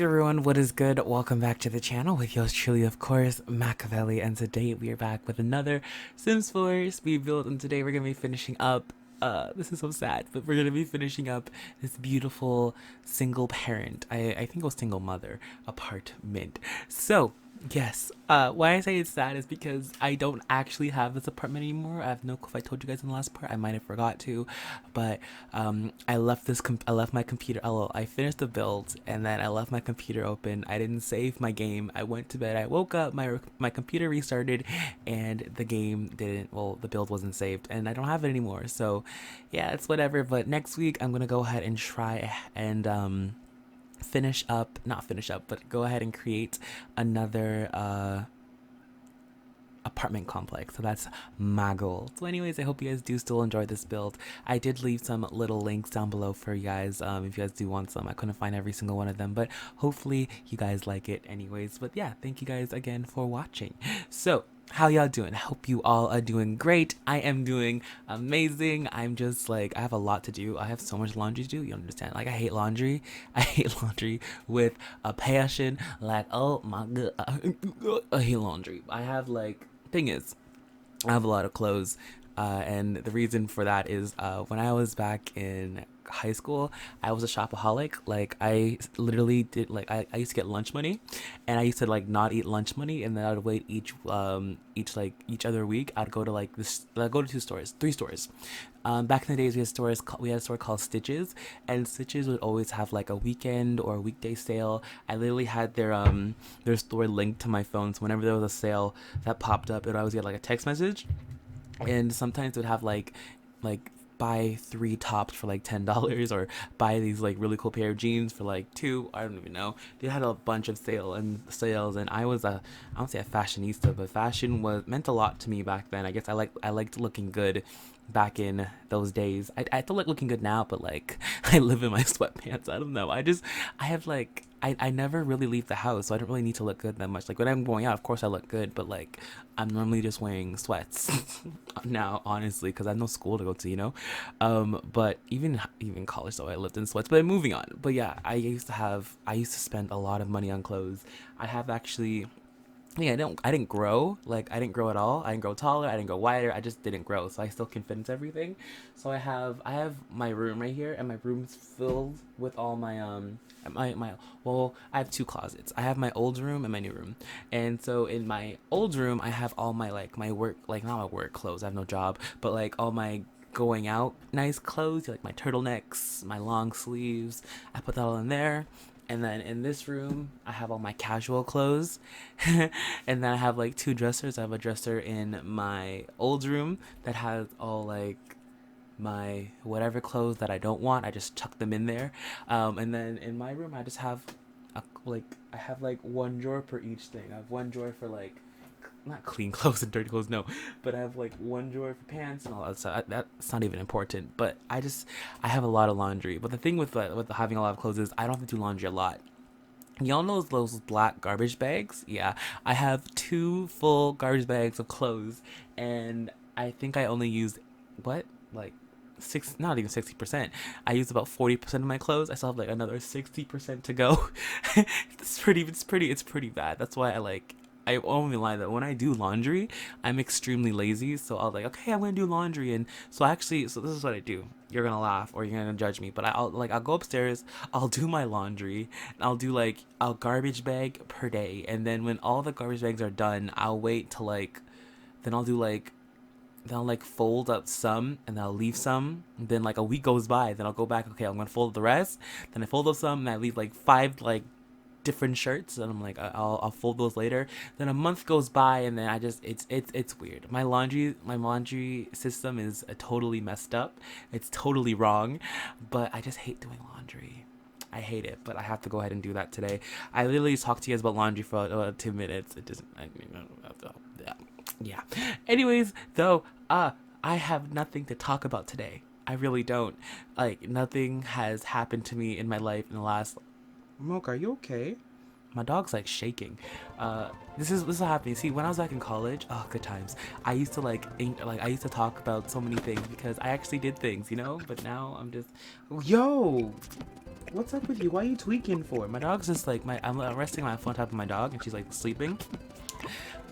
everyone, what is good? Welcome back to the channel with yours truly, of course, Machiavelli, and today we are back with another Sims 4 speed build, and today we're going to be finishing up, this is so sad, but we're going to be finishing up this beautiful single parent, I think it was single mother, apartment. So, yes, why I say it's sad is because I don't actually have this apartment anymore. I have no clue if I told you guys in the last part. I might have forgot to, but I left my computer. Oh, I finished the build and then I left my computer open. I didn't save my game. I went to bed. I woke up. My computer restarted, and the game didn't. Well, the build wasn't saved, and I don't have it anymore. So, yeah, it's whatever. But next week I'm gonna go ahead and try and not finish up, but go ahead and create another apartment complex. So that's my goal. So anyways, I hope you guys do still enjoy this build. I did leave some little links down below for you guys if you guys do want some. I couldn't find every single one of them, but hopefully you guys like it anyways. But yeah, thank you guys again for watching. So how y'all doing? I hope you all are doing great. I am doing amazing. I'm just like, I have a lot to do. I have so much laundry to do. You don't understand. Like, I hate laundry. I hate laundry with a passion. Like, oh my god, I hate laundry. I have like, thing is, I have a lot of clothes, and the reason for that is when I was back in high school, I was a shopaholic. Like, I literally did, like, I used to get lunch money, and I used to like not eat lunch money, and then I'd wait each other week. I'd go to like this, I'd go to three stores. Back in the days, we had a store called Stitches, and Stitches would always have like a weekend or a weekday sale. I literally had their store linked to my phone, so whenever there was a sale that popped up, it would always get like a text message, and sometimes it would have like buy 3 tops for like $10, or buy these like really cool pair of jeans for like 2. I don't even know. They had a bunch of sales, and I was I don't say a fashionista, but fashion meant a lot to me back then. I guess I liked looking good back in those days. I still like looking good now, but like, I live in my sweatpants. I don't know. I have like, I never really leave the house, so I don't really need to look good that much. Like, when I'm going out, of course I look good, but like, I'm normally just wearing sweats now, honestly, because I have no school to go to, you know. But even college, though, I lived in sweats. But moving on. But yeah, I used to spend a lot of money on clothes. I have actually. Yeah, I didn't grow. Like, I didn't grow at all. I didn't grow taller. I didn't grow wider. I just didn't grow. So I still can fit into everything. So I have my room right here, and my room's filled with all my well, I have 2 closets. I have my old room and my new room. And so in my old room, I have all my like my work, like not my work clothes. I have no job, but like all my going out nice clothes, like my turtlenecks, my long sleeves. I put that all in there. And then in this room, I have all my casual clothes. And then I have like 2 dressers. I have a dresser in my old room that has all like my whatever clothes that I don't want. I just chuck them in there. And then in my room, I just have I have like 1 drawer per each thing. I have 1 drawer for like, not clean clothes and dirty clothes, no, but I have like 1 drawer for pants and all that stuff. That's not even important, but I have a lot of laundry. But the thing with having a lot of clothes is I don't have to do laundry a lot. Y'all know those black garbage bags? Yeah, I have 2 full garbage bags of clothes, and I think I only used not even 60%. I used about 40% of my clothes. I still have like another 60% to go. It's pretty bad. That's why I won't even lie, that when I do laundry, I'm extremely lazy. So I'll like, okay, I'm gonna do laundry, and so this is what I do. You're gonna laugh or you're gonna judge me, but I'll go upstairs, I'll do my laundry, and I'll do like a garbage bag per day, and then when all the garbage bags are done, I'll wait till then I'll fold up some, and I'll leave some, and then like a week goes by, then I'll go back, okay, I'm gonna fold the rest, then I fold up some, and I leave like 5 different shirts, and I'm like, I'll fold those later. Then a month goes by, and then it's weird. My laundry system is totally messed up. It's totally wrong, but I just hate doing laundry. I hate it, but I have to go ahead and do that today. I literally talked to you guys about laundry for 2 minutes. It doesn't. Yeah. Anyways, though, I have nothing to talk about today. I really don't. Like, nothing has happened to me in my life in the last. Mocha, are you okay? My dog's like shaking. This is what happened. See, when I was back in college, oh, good times. I used to I used to talk about so many things because I actually did things, you know. But now I'm just, yo, What's up with you? Why are you tweaking for? My dog's just like, I'm resting my phone on top of my dog and she's like sleeping.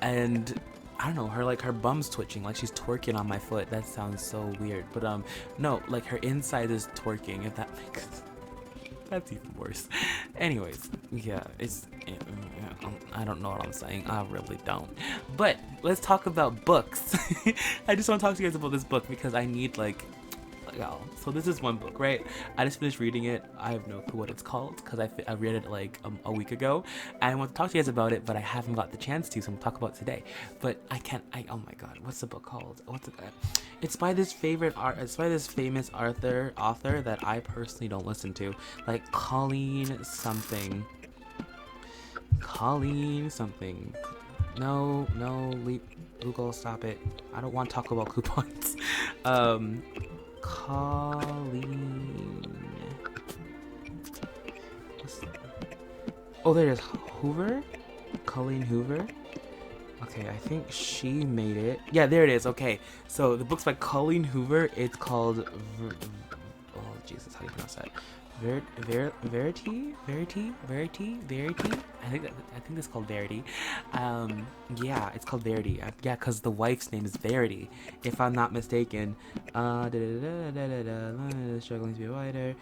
And I don't know, her bum's twitching, like she's twerking on my foot. That sounds so weird. But no, like her inside is twerking, if that makes sense. That's even worse. Anyways, yeah, I don't know what I'm saying. I really don't. But let's talk about books. I just want to talk to you guys about this book because I need like, so this is one book, right? I just finished reading it. I have no clue what it's called because I read it like a week ago. I want to talk to you guys about it, but I haven't got the chance to, so I'm gonna talk about it today. But oh my god, what's the book called? It's by this it's by this famous author that I personally don't listen to, like Colleen something. No, Google, stop it. I don't want Taco Bell coupons. Colleen. Oh, there it is. Hoover? Colleen Hoover? Okay, I think she made it. Yeah, there it is. Okay, so the book's by Colleen Hoover. It's called... oh, Jesus, how do you pronounce that? Verity? I think it's called Verity. Yeah, it's called Verity. Yeah, because the wife's name is Verity, if I'm not mistaken. Struggling to be a writer.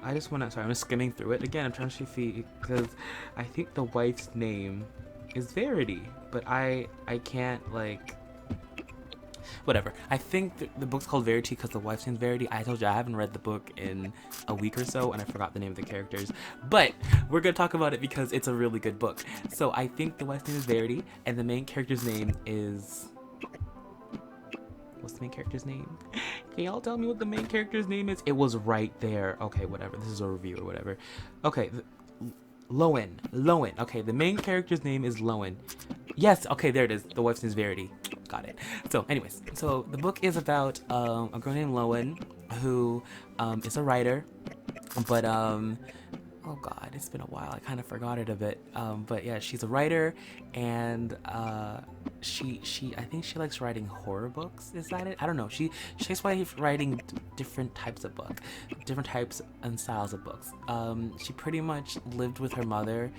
I just want to. Sorry, I'm just skimming through it again. I'm trying to see because I think the wife's name is Verity, but I can't like. Whatever. I think the book's called Verity because the wife's name's Verity. I told you I haven't read the book in a week or so and I forgot the name of the characters. But we're going to talk about it because it's a really good book. So I think the wife's name is Verity and the main character's name is... What's the main character's name? Can y'all tell me what the main character's name is? It was right there. Okay, whatever. This is a review or whatever. Okay. Lowen. Okay, the main character's name is Lowen. Yes, okay, there it is. The wife's name is Verity. Got it. So, anyways, so the book is about a girl named Lowen who is a writer, but oh god, it's been a while. I kind of forgot it a bit. But yeah, she's a writer, and she I think she likes writing horror books. Is that it? I don't know. She's writing different types of book, different types and styles of books. She pretty much lived with her mother,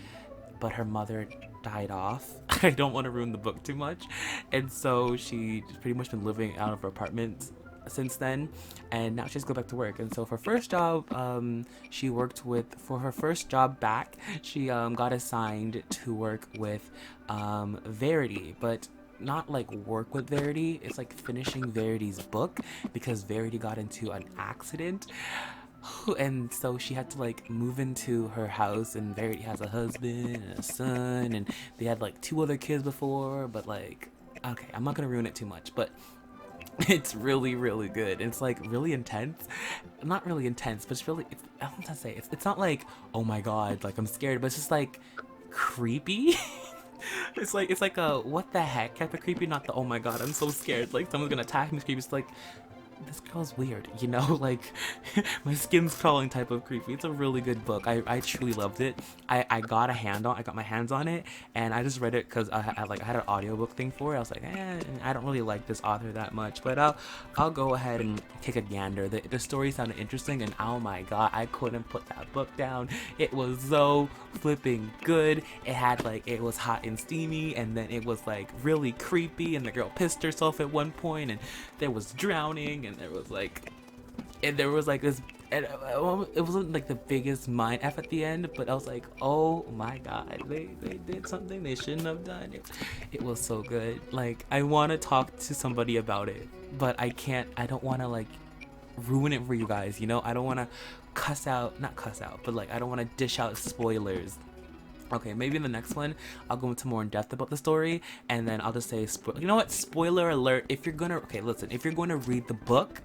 but her mother died off. I don't want to ruin the book too much, and so she's pretty much been living out of her apartment since then, and now she has to go back to work. And so for her first job, for her first job back, she got assigned to work with Verity, but not like work with Verity. It's like finishing Verity's book because Verity got into an accident. And so she had to like move into her house, and Verity has a husband and a son, and they had like 2 other kids before, but like, okay, I'm not gonna ruin it too much, but it's really, really good. It's like really intense. Not really intense, but I don't want to say, it's not like, oh my god, like I'm scared, but it's just like creepy. It's like a what the heck type of creepy, not the oh my god, I'm so scared, like someone's gonna attack me creepy. It's like, this girl's weird, you know, like my skin's crawling type of creepy. It's a really good book. I truly loved it. I got my hands on it, and I just read it because I had an audiobook thing for it. I was like, I don't really like this author that much, but I'll go ahead and take a gander. The story sounded interesting, and oh my god, I couldn't put that book down. It was so flipping good. It was hot and steamy, and then it was like really creepy, and the girl pissed herself at one point, and there was drowning, and there was like this, and it wasn't like the biggest mind F at the end, but I was like, oh my god, they did something they shouldn't have done. It was so good. Like, I want to talk to somebody about it, but I don't want to like ruin it for you guys, you know? I don't want to not cuss out, but like I don't want to dish out spoilers. Okay, maybe in the next one, I'll go into more in depth about the story, and then I'll just say, you know what, spoiler alert, if you're going to read the book,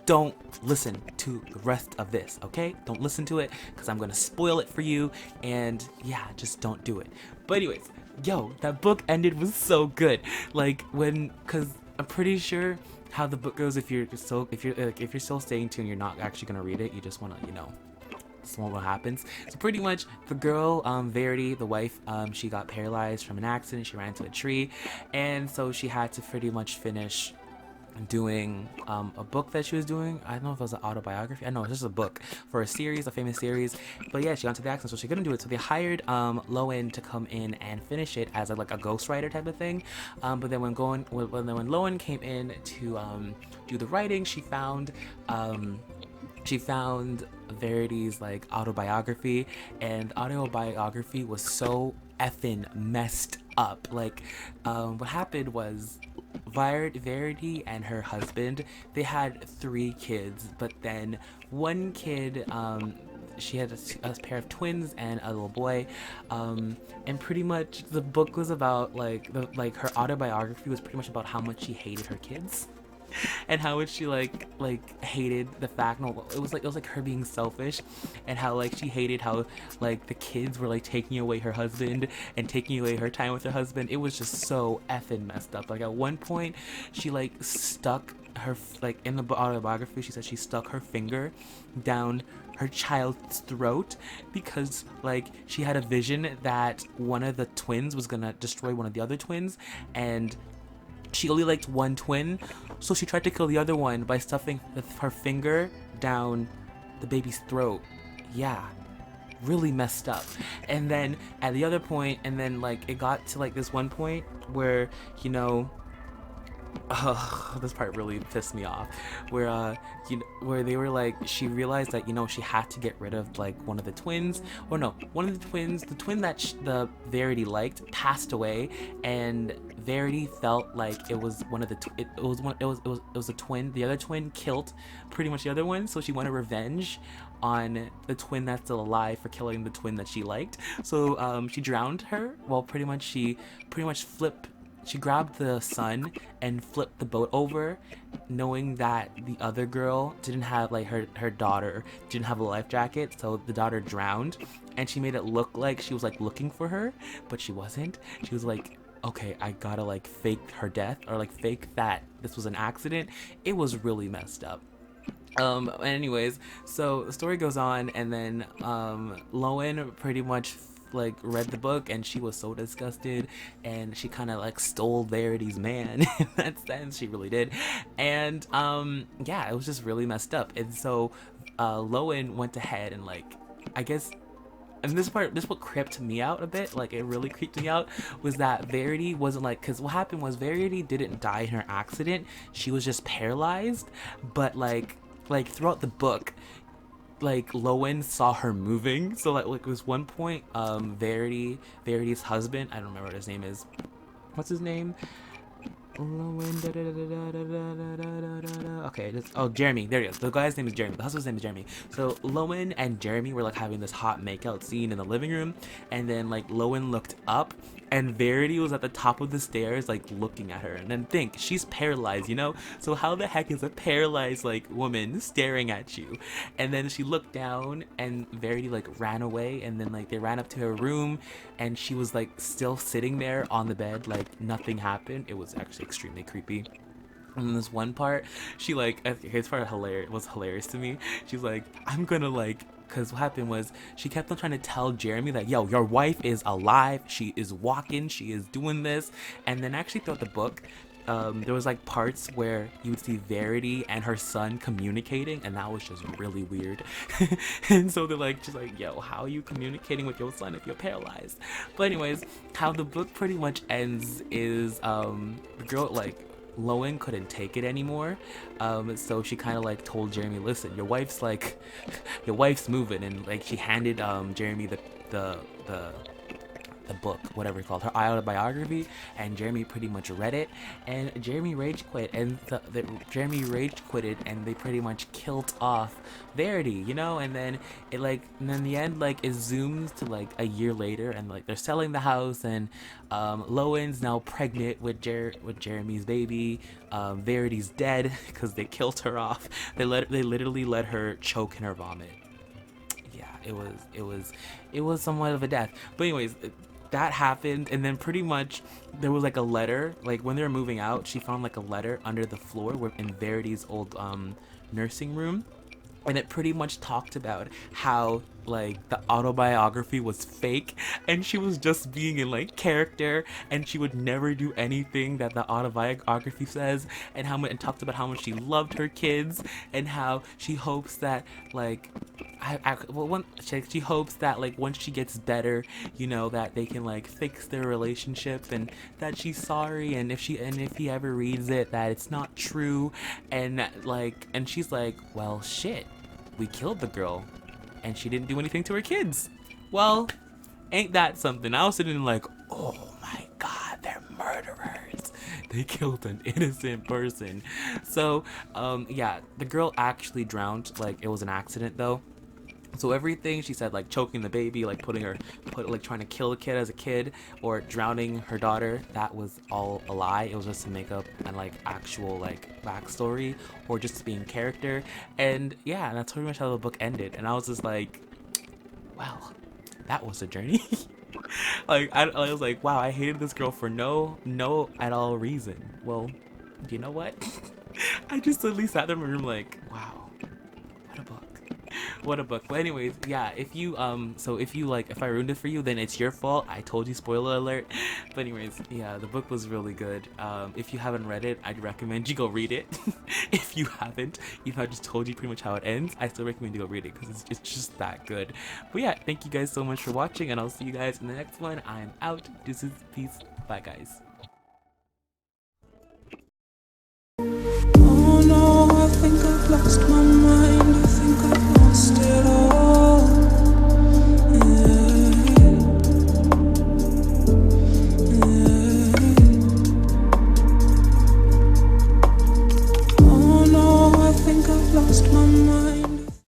don't listen to the rest of this, okay? Don't listen to it, because I'm going to spoil it for you, and yeah, just don't do it. But anyways, yo, that book ended was so good. Like, because I'm pretty sure how the book goes, if you're still staying tuned, you're not actually going to read it, you just want to, you know, what happens. So pretty much the girl, Verity, the wife, she got paralyzed from an accident. She ran into a tree, and so she had to pretty much finish doing a book that she was doing. I don't know if it was an autobiography. I know it's just a book for a series, a famous series. But yeah, she got into the accident, so she couldn't do it. So they hired Lowen to come in and finish it as like a ghostwriter type of thing. But then when Lowen came in to do the writing, she found Verity's like autobiography, and the autobiography was so effing messed up. Like, what happened was Verity and her husband, they had 3 kids, but then one kid, she had a pair of twins and a little boy, and pretty much the book was about like her autobiography was pretty much about how much she hated her kids and how much she like hated the fact, no, it was like her being selfish, and how like she hated how like the kids were like taking away her husband and taking away her time with her husband. It was just so effing messed up. Like at one point she like stuck her, like in the autobiography she said she stuck her finger down her child's throat because like she had a vision that one of the twins was gonna destroy one of the other twins, and she only liked one twin, so she tried to kill the other one by stuffing her finger down the baby's throat. Yeah, really messed up. And then at the other point, and then like it got to like this one point where, you know, this part really pissed me off, where where they were like, she realized that, you know, she had to get rid of like one of the twins, or no, one of the twins, the twin that the Verity liked passed away, and Verity felt like it was one of the it was a twin. The other twin killed pretty much the other one, so she wanted revenge on the twin that's still alive for killing the twin that she liked. So she drowned her. Well, she grabbed the son and flipped the boat over, knowing that the other girl didn't have, like, her daughter didn't have a life jacket, so the daughter drowned, and she made it look like she was like looking for her, but she wasn't. She was like, okay, I gotta like fake her death, or like fake that this was an accident. It was really messed up. Anyways, so the story goes on, and then Lowen pretty much like read the book, and she was so disgusted, and she kind of like stole Verity's man in that sense. She really did. And yeah, it was just really messed up. And so Lowen went ahead and, like, I guess, and this what creeped me out a bit, like it really creeped me out, was that Verity wasn't like, because what happened was Verity didn't die in her accident, she was just paralyzed. But like throughout the book, like Lowen saw her moving. So like it was one point, Verity's husband, I don't remember what his name is, what's his name, okay, Jeremy, there you go. The guy's name is Jeremy, the husband's name is Jeremy. So Lowen and Jeremy were like having this hot makeout scene in the living room, and then like Lowen looked up, and Verity was at the top of the stairs, like looking at her. And then think, she's paralyzed, you know, so how the heck is a paralyzed like woman staring at you? And then she looked down, and Verity like ran away, and then like they ran up to her room, and she was like still sitting there on the bed, like nothing happened. It was actually extremely creepy. And then this one part, she like, his part was hilarious to me. She's like, I'm gonna like, because what happened was she kept on trying to tell Jeremy that, yo, your wife is alive, she is walking, she is doing this. And then actually throughout the book, there was like parts where you would see Verity and her son communicating, and that was just really weird. And so they're like, just like, yo, how are you communicating with your son if you're paralyzed? But anyways, how the book pretty much ends is the girl, like, Lowen couldn't take it anymore, so she kind of like told Jeremy, listen, your wife's moving, and like she handed Jeremy the book, whatever it's called, her autobiography, and Jeremy pretty much read it, and Jeremy rage quit, and Jeremy rage quitted, and they pretty much killed off Verity, you know. And then it like, and then the end, like, it zooms to like a year later, and like they're selling the house, and Lowen's now pregnant with Jeremy's baby. Verity's dead because they killed her off. They literally let her choke in her vomit. Yeah, it was somewhat of a death. But anyways, that happened, and then pretty much there was like a letter, like when they were moving out, she found like a letter under the floor in Verity's old nursing room, and it pretty much talked about how like the autobiography was fake and she was just being in like character and she would never do anything that the autobiography says, and how much, and talked about how much she loved her kids and how she hopes that like she hopes that like once she gets better, you know, that they can like fix their relationship, and that she's sorry, and if he ever reads it that it's not true, and like, and she's like, well shit, we killed the girl and she didn't do anything to her kids. Well, ain't that something? I was sitting like, oh my god, they're murderers. They killed an innocent person. So yeah, the girl actually drowned. Like, it was an accident though. So everything she said, like choking the baby, like like trying to kill a kid as a kid, or drowning her daughter, that was all a lie. It was just to make up and like actual like backstory, or just being character. And yeah, that's pretty much how the book ended. And I was just like, well, that was a journey. Like I was like, wow, I hated this girl for no at all reason. Well, you know what? I just at least sat there in my room like, wow, what a book. But anyways, yeah, if you so if you like, if I ruined it for you, then it's your fault. I told you, spoiler alert. But anyways, yeah, the book was really good. If you haven't read it, I'd recommend you go read it. If you haven't, even though I just told you pretty much how it ends, I still recommend you go read it because it's just that good. But yeah, thank you guys so much for watching, and I'll see you guys in the next one. I'm out. Deuces, peace, bye guys. Oh no, I think I've lost my